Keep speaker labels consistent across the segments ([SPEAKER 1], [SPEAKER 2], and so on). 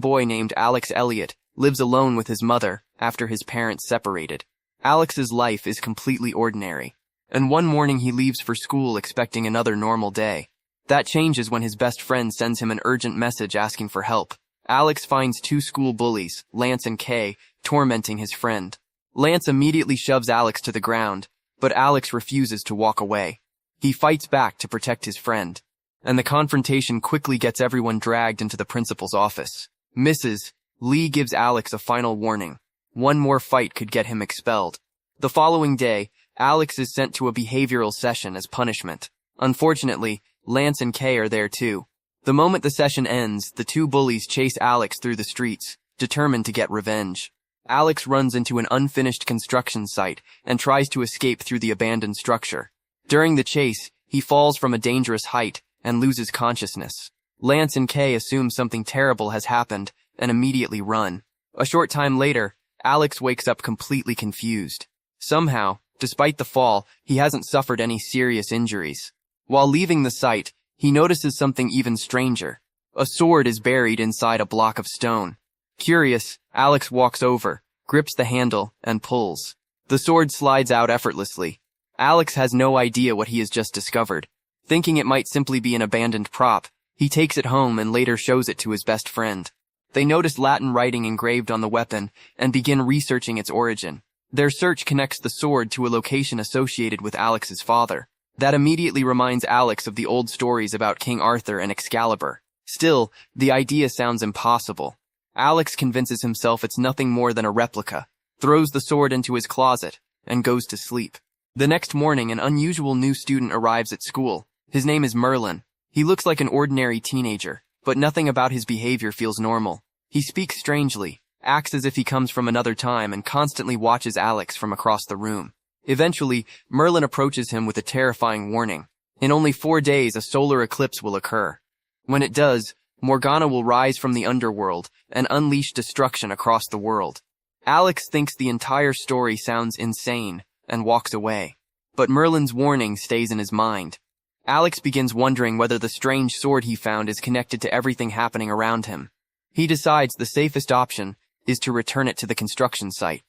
[SPEAKER 1] boy named Alex Elliot lives alone with his mother after his parents separated. Alex's life is completely ordinary, and one morning he leaves for school expecting another normal day. That changes when his best friend sends him an urgent message asking for help. Alex finds two school bullies, Lance and Kay, tormenting his friend. Lance immediately shoves Alex to the ground, but Alex refuses to walk away. He fights back to protect his friend, and the confrontation quickly gets everyone dragged into the principal's office. Mrs. Lee gives Alex a final warning. One more fight could get him expelled. The following day, Alex is sent to a behavioral session as punishment. Unfortunately, Lance and Kay are there too. The moment the session ends, the two bullies chase Alex through the streets, determined to get revenge. Alex runs into an unfinished construction site and tries to escape through the abandoned structure. During the chase, he falls from a dangerous height and loses consciousness. Lance and Kay assume something terrible has happened and immediately run. A short time later, Alex wakes up completely confused. Somehow, despite the fall, he hasn't suffered any serious injuries. While leaving the site, he notices something even stranger. A sword is buried inside a block of stone. Curious, Alex walks over, grips the handle, and pulls. The sword slides out effortlessly. Alex has no idea what he has just discovered. Thinking it might simply be an abandoned prop, he takes it home and later shows it to his best friend. They notice Latin writing engraved on the weapon and begin researching its origin. Their search connects the sword to a location associated with Alex's father. That immediately reminds Alex of the old stories about King Arthur and Excalibur. Still, the idea sounds impossible. Alex convinces himself it's nothing more than a replica, throws the sword into his closet, and goes to sleep. The next morning, an unusual new student arrives at school. His name is Merlin. He looks like an ordinary teenager, but nothing about his behavior feels normal. He speaks strangely, acts as if he comes from another time, and constantly watches Alex from across the room. Eventually, Merlin approaches him with a terrifying warning. In only 4 days, a solar eclipse will occur. When it does, Morgana will rise from the underworld and unleash destruction across the world. Alex thinks the entire story sounds insane and walks away. But Merlin's warning stays in his mind. Alex begins wondering whether the strange sword he found is connected to everything happening around him. He decides the safest option is to return it to the construction site.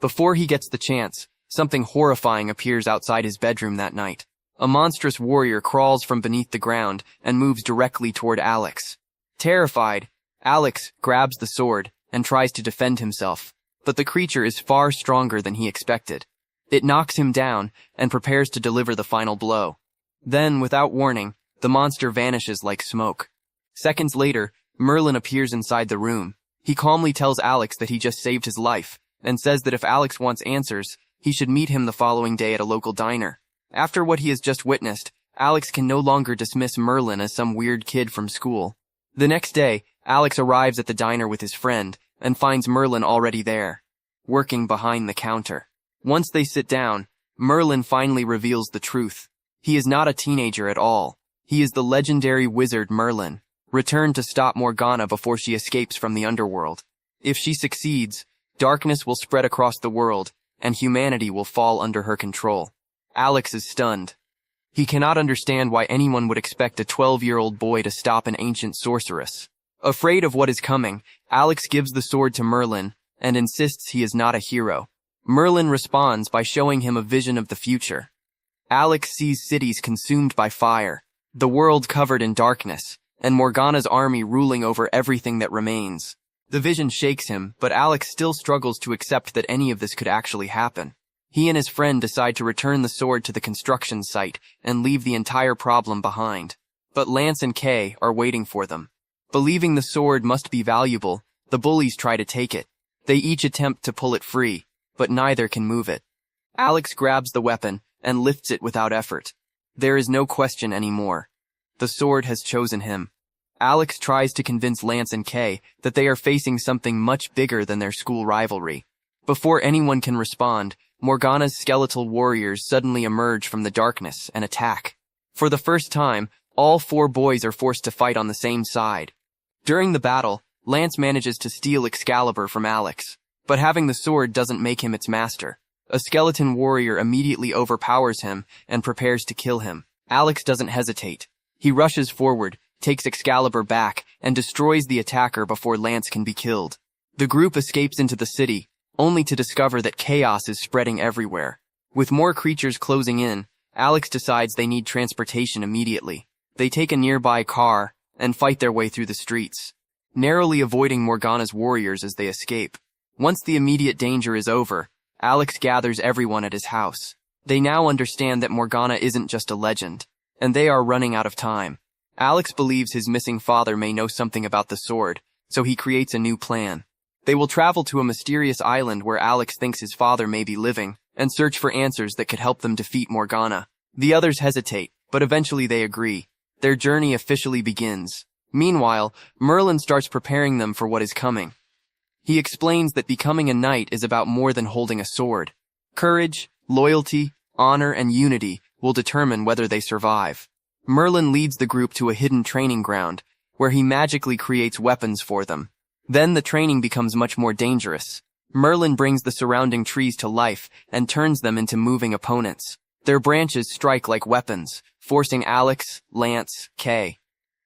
[SPEAKER 1] Before he gets the chance, something horrifying appears outside his bedroom that night. A monstrous warrior crawls from beneath the ground and moves directly toward Alex. Terrified, Alex grabs the sword and tries to defend himself, but the creature is far stronger than he expected. It knocks him down and prepares to deliver the final blow. Then, without warning, the monster vanishes like smoke. Seconds later, Merlin appears inside the room. He calmly tells Alex that he just saved his life, and says that if Alex wants answers, he should meet him the following day at a local diner. After what he has just witnessed, Alex can no longer dismiss Merlin as some weird kid from school. The next day, Alex arrives at the diner with his friend and finds Merlin already there, working behind the counter. Once they sit down, Merlin finally reveals the truth. He is not a teenager at all. He is the legendary wizard Merlin, returned to stop Morgana before she escapes from the underworld. If she succeeds, darkness will spread across the world, and humanity will fall under her control. Alex is stunned. He cannot understand why anyone would expect a 12-year-old boy to stop an ancient sorceress. Afraid of what is coming, Alex gives the sword to Merlin and insists he is not a hero. Merlin responds by showing him a vision of the future. Alex sees cities consumed by fire, the world covered in darkness, and Morgana's army ruling over everything that remains. The vision shakes him, but Alex still struggles to accept that any of this could actually happen. He and his friend decide to return the sword to the construction site and leave the entire problem behind. But Lance and Kay are waiting for them. Believing the sword must be valuable, the bullies try to take it. They each attempt to pull it free, but neither can move it. Alex grabs the weapon and lifts it without effort. There is no question anymore. The sword has chosen him. Alex tries to convince Lance and Kay that they are facing something much bigger than their school rivalry. Before anyone can respond, Morgana's skeletal warriors suddenly emerge from the darkness and attack. For the first time, all 4 boys are forced to fight on the same side. During the battle, Lance manages to steal Excalibur from Alex, but having the sword doesn't make him its master. A skeleton warrior immediately overpowers him and prepares to kill him. Alex doesn't hesitate. He rushes forward, takes Excalibur back, and destroys the attacker before Lance can be killed. The group escapes into the city, only to discover that chaos is spreading everywhere. With more creatures closing in, Alex decides they need transportation immediately. They take a nearby car and fight their way through the streets, narrowly avoiding Morgana's warriors as they escape. Once the immediate danger is over, Alex gathers everyone at his house. They now understand that Morgana isn't just a legend, and they are running out of time. Alex believes his missing father may know something about the sword, so he creates a new plan. They will travel to a mysterious island where Alex thinks his father may be living, and search for answers that could help them defeat Morgana. The others hesitate, but eventually they agree. Their journey officially begins. Meanwhile, Merlin starts preparing them for what is coming. He explains that becoming a knight is about more than holding a sword. Courage, loyalty, honor, and unity will determine whether they survive. Merlin leads the group to a hidden training ground, where he magically creates weapons for them. Then the training becomes much more dangerous. Merlin brings the surrounding trees to life and turns them into moving opponents. Their branches strike like weapons, forcing Alex, Lance, Kay,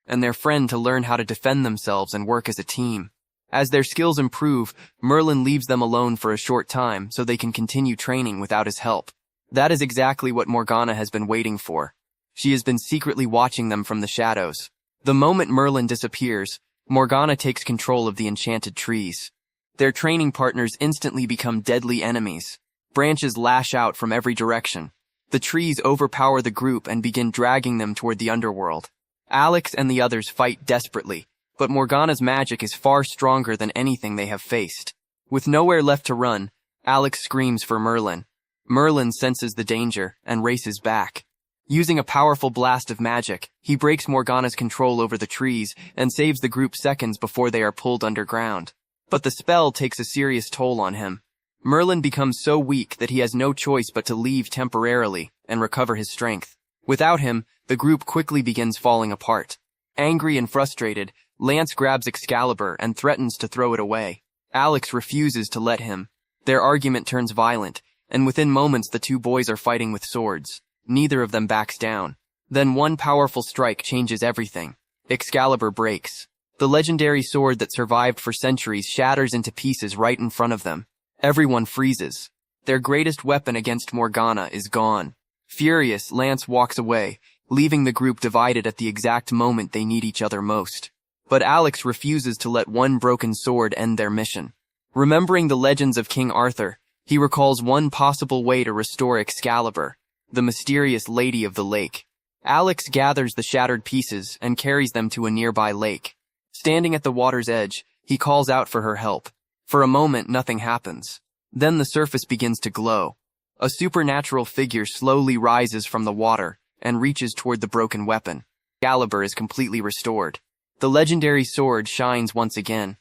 [SPEAKER 1] and their friend to learn how to defend themselves and work as a team. As their skills improve, Merlin leaves them alone for a short time so they can continue training without his help. That is exactly what Morgana has been waiting for. She has been secretly watching them from the shadows. The moment Merlin disappears, Morgana takes control of the enchanted trees. Their training partners instantly become deadly enemies. Branches lash out from every direction. The trees overpower the group and begin dragging them toward the underworld. Alex and the others fight desperately, but Morgana's magic is far stronger than anything they have faced. With nowhere left to run, Alex screams for Merlin. Merlin senses the danger and races back. Using a powerful blast of magic, he breaks Morgana's control over the trees and saves the group seconds before they are pulled underground. But the spell takes a serious toll on him. Merlin becomes so weak that he has no choice but to leave temporarily and recover his strength. Without him, the group quickly begins falling apart. Angry and frustrated, Lance grabs Excalibur and threatens to throw it away. Alex refuses to let him. Their argument turns violent, and within moments the two boys are fighting with swords. Neither of them backs down. Then one powerful strike changes everything. Excalibur breaks. The legendary sword that survived for centuries shatters into pieces right in front of them. Everyone freezes. Their greatest weapon against Morgana is gone. Furious, Lance walks away, leaving the group divided at the exact moment they need each other most. But Alex refuses to let one broken sword end their mission. Remembering the legends of King Arthur, he recalls one possible way to restore Excalibur, the mysterious Lady of the Lake. Alex gathers the shattered pieces and carries them to a nearby lake. Standing at the water's edge, he calls out for her help. For a moment, nothing happens. Then the surface begins to glow. A supernatural figure slowly rises from the water and reaches toward the broken weapon. Excalibur is completely restored. The legendary sword shines once again.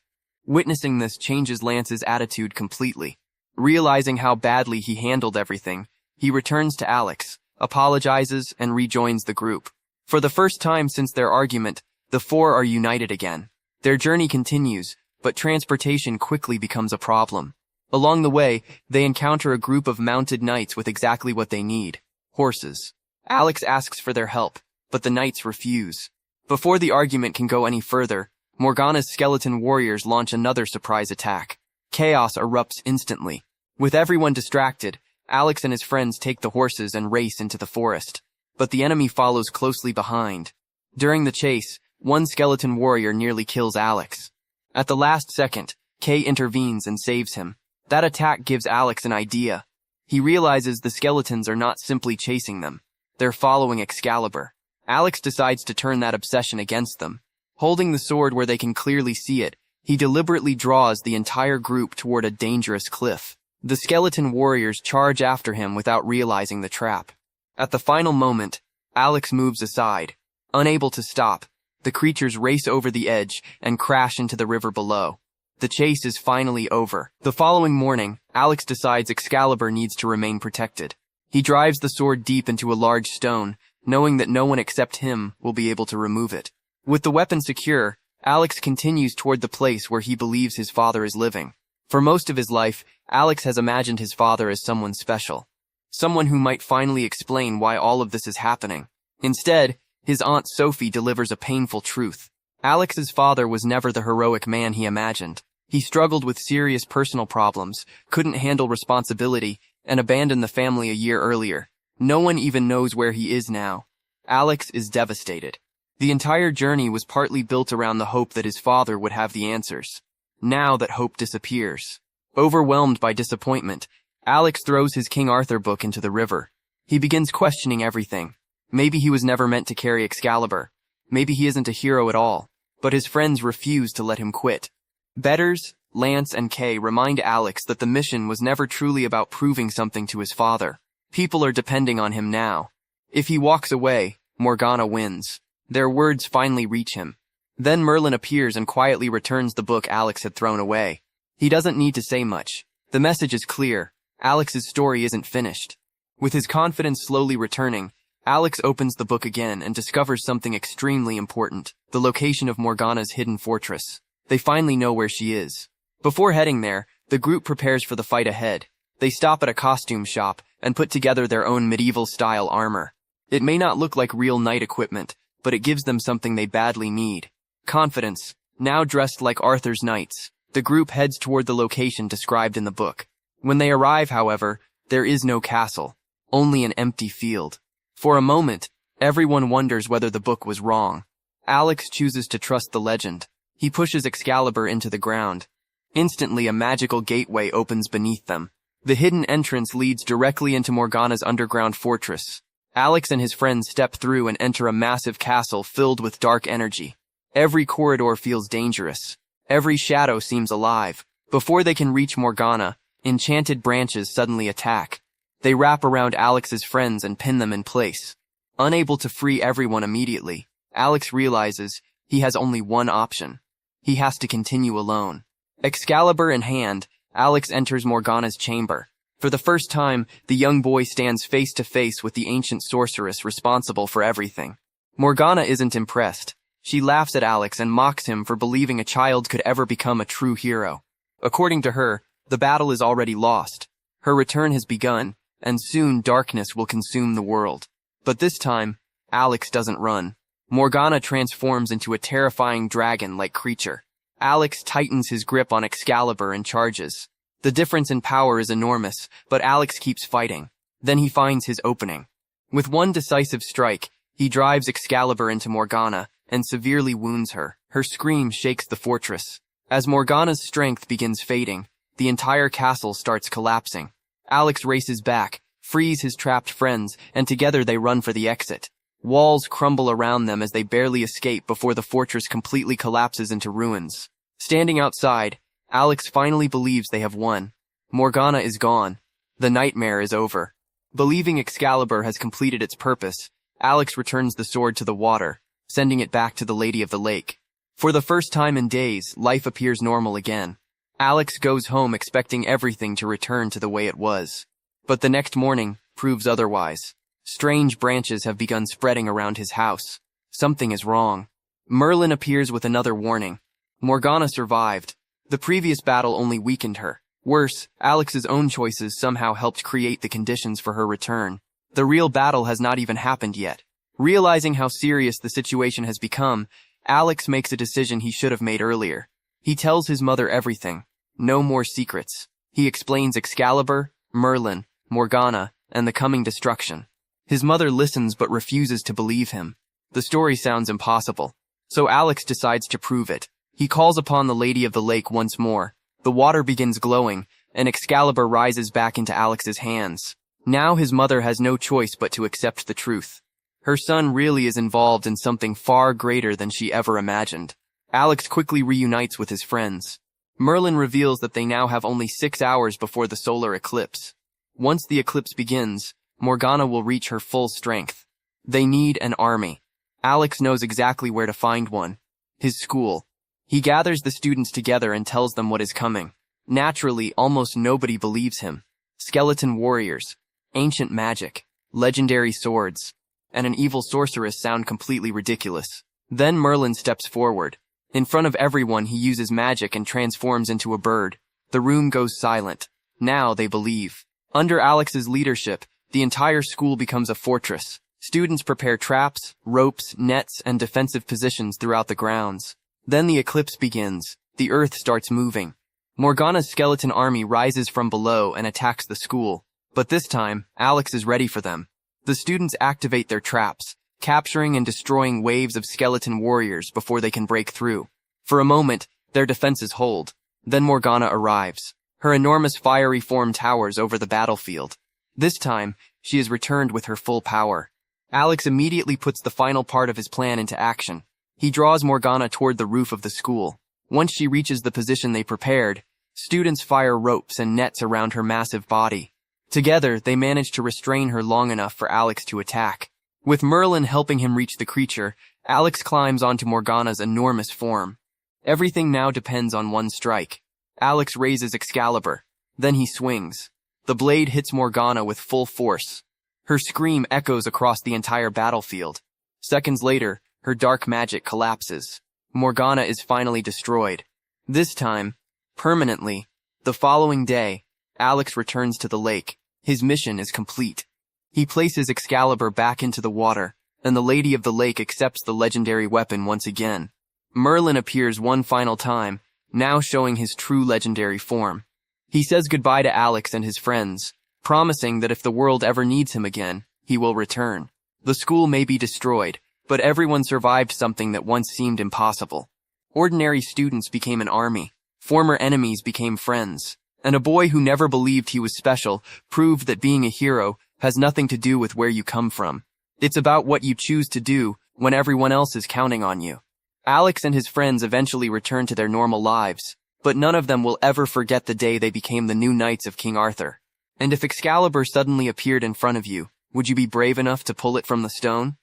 [SPEAKER 1] Witnessing this changes Lance's attitude completely. Realizing how badly he handled everything, he returns to Alex, apologizes, and rejoins the group. For the first time since their argument, the four are united again. Their journey continues, but transportation quickly becomes a problem. Along the way, they encounter a group of mounted knights with exactly what they need: horses. Alex asks for their help, but the knights refuse. Before the argument can go any further, Morgana's skeleton warriors launch another surprise attack. Chaos erupts instantly. With everyone distracted, Alex and his friends take the horses and race into the forest. But the enemy follows closely behind. During the chase, one skeleton warrior nearly kills Alex. At the last second, Kay intervenes and saves him. That attack gives Alex an idea. He realizes the skeletons are not simply chasing them. They're following Excalibur. Alex decides to turn that obsession against them. Holding the sword where they can clearly see it, he deliberately draws the entire group toward a dangerous cliff. The skeleton warriors charge after him without realizing the trap. At the final moment, Alex moves aside. Unable to stop, the creatures race over the edge and crash into the river below. The chase is finally over. The following morning, Alex decides Excalibur needs to remain protected. He drives the sword deep into a large stone, knowing that no one except him will be able to remove it. With the weapon secure, Alex continues toward the place where he believes his father is living. For most of his life, Alex has imagined his father as someone special. Someone who might finally explain why all of this is happening. Instead, his aunt Sophie delivers a painful truth. Alex's father was never the heroic man he imagined. He struggled with serious personal problems, couldn't handle responsibility, and abandoned the family a year earlier. No one even knows where he is now. Alex is devastated. The entire journey was partly built around the hope that his father would have the answers. Now that hope disappears. Overwhelmed by disappointment, Alex throws his King Arthur book into the river. He begins questioning everything. Maybe he was never meant to carry Excalibur. Maybe he isn't a hero at all. But his friends refuse to let him quit. Betters, Lance, and Kay remind Alex that the mission was never truly about proving something to his father. People are depending on him now. If he walks away, Morgana wins. Their words finally reach him. Then Merlin appears and quietly returns the book Alex had thrown away. He doesn't need to say much. The message is clear. Alex's story isn't finished. With his confidence slowly returning, Alex opens the book again and discovers something extremely important, the location of Morgana's hidden fortress. They finally know where she is. Before heading there, the group prepares for the fight ahead. They stop at a costume shop and put together their own medieval-style armor. It may not look like real knight equipment, but it gives them something they badly need. Confidence. Now dressed like Arthur's knights, the group heads toward the location described in the book. When they arrive, however, there is no castle, only an empty field. For a moment, everyone wonders whether the book was wrong. Alex chooses to trust the legend. He pushes Excalibur into the ground. Instantly, a magical gateway opens beneath them. The hidden entrance leads directly into Morgana's underground fortress. Alex and his friends step through and enter a massive castle filled with dark energy. Every corridor feels dangerous. Every shadow seems alive. Before they can reach Morgana, enchanted branches suddenly attack. They wrap around Alex's friends and pin them in place. Unable to free everyone immediately, Alex realizes he has only one option. He has to continue alone. Excalibur in hand, Alex enters Morgana's chamber. For the first time, the young boy stands face to face with the ancient sorceress responsible for everything. Morgana isn't impressed. She laughs at Alex and mocks him for believing a child could ever become a true hero. According to her, the battle is already lost. Her return has begun, and soon darkness will consume the world. But this time, Alex doesn't run. Morgana transforms into a terrifying dragon-like creature. Alex tightens his grip on Excalibur and charges. The difference in power is enormous, but Alex keeps fighting. Then he finds his opening. With one decisive strike, he drives Excalibur into Morgana and severely wounds her. Her scream shakes the fortress. As Morgana's strength begins fading, the entire castle starts collapsing. Alex races back, frees his trapped friends, and together they run for the exit. Walls crumble around them as they barely escape before the fortress completely collapses into ruins. Standing outside, Alex finally believes they have won. Morgana is gone. The nightmare is over. Believing Excalibur has completed its purpose, Alex returns the sword to the water, sending it back to the Lady of the Lake. For the first time in days, life appears normal again. Alex goes home expecting everything to return to the way it was. But the next morning proves otherwise. Strange branches have begun spreading around his house. Something is wrong. Merlin appears with another warning. Morgana survived. The previous battle only weakened her. Worse, Alex's own choices somehow helped create the conditions for her return. The real battle has not even happened yet. Realizing how serious the situation has become, Alex makes a decision he should have made earlier. He tells his mother everything. No more secrets. He explains Excalibur, Merlin, Morgana, and the coming destruction. His mother listens but refuses to believe him. The story sounds impossible. So Alex decides to prove it. He calls upon the Lady of the Lake once more. The water begins glowing, and Excalibur rises back into Alex's hands. Now his mother has no choice but to accept the truth. Her son really is involved in something far greater than she ever imagined. Alex quickly reunites with his friends. Merlin reveals that they now have only 6 hours before the solar eclipse. Once the eclipse begins, Morgana will reach her full strength. They need an army. Alex knows exactly where to find one. His school. He gathers the students together and tells them what is coming. Naturally, almost nobody believes him. Skeleton warriors, ancient magic, legendary swords, and an evil sorceress sound completely ridiculous. Then Merlin steps forward. In front of everyone, he uses magic and transforms into a bird. The room goes silent. Now they believe. Under Alex's leadership, the entire school becomes a fortress. Students prepare traps, ropes, nets, and defensive positions throughout the grounds. Then the eclipse begins. The earth starts moving. Morgana's skeleton army rises from below and attacks the school. But this time, Alex is ready for them. The students activate their traps, capturing and destroying waves of skeleton warriors before they can break through. For a moment, their defenses hold. Then Morgana arrives. Her enormous fiery form towers over the battlefield. This time, she is returned with her full power. Alex immediately puts the final part of his plan into action. He draws Morgana toward the roof of the school. Once she reaches the position they prepared, students fire ropes and nets around her massive body. Together, they manage to restrain her long enough for Alex to attack. With Merlin helping him reach the creature, Alex climbs onto Morgana's enormous form. Everything now depends on one strike. Alex raises Excalibur. Then he swings. The blade hits Morgana with full force. Her scream echoes across the entire battlefield. Seconds later, her dark magic collapses. Morgana is finally destroyed. This time, permanently. The following day, Alex returns to the lake. His mission is complete. He places Excalibur back into the water, and the Lady of the Lake accepts the legendary weapon once again. Merlin appears one final time, now showing his true legendary form. He says goodbye to Alex and his friends, promising that if the world ever needs him again, he will return. The school may be destroyed, but everyone survived something that once seemed impossible. Ordinary students became an army, former enemies became friends, and a boy who never believed he was special proved that being a hero has nothing to do with where you come from. It's about what you choose to do when everyone else is counting on you. Alex and his friends eventually return to their normal lives, but none of them will ever forget the day they became the new knights of King Arthur. And if Excalibur suddenly appeared in front of you, would you be brave enough to pull it from the stone?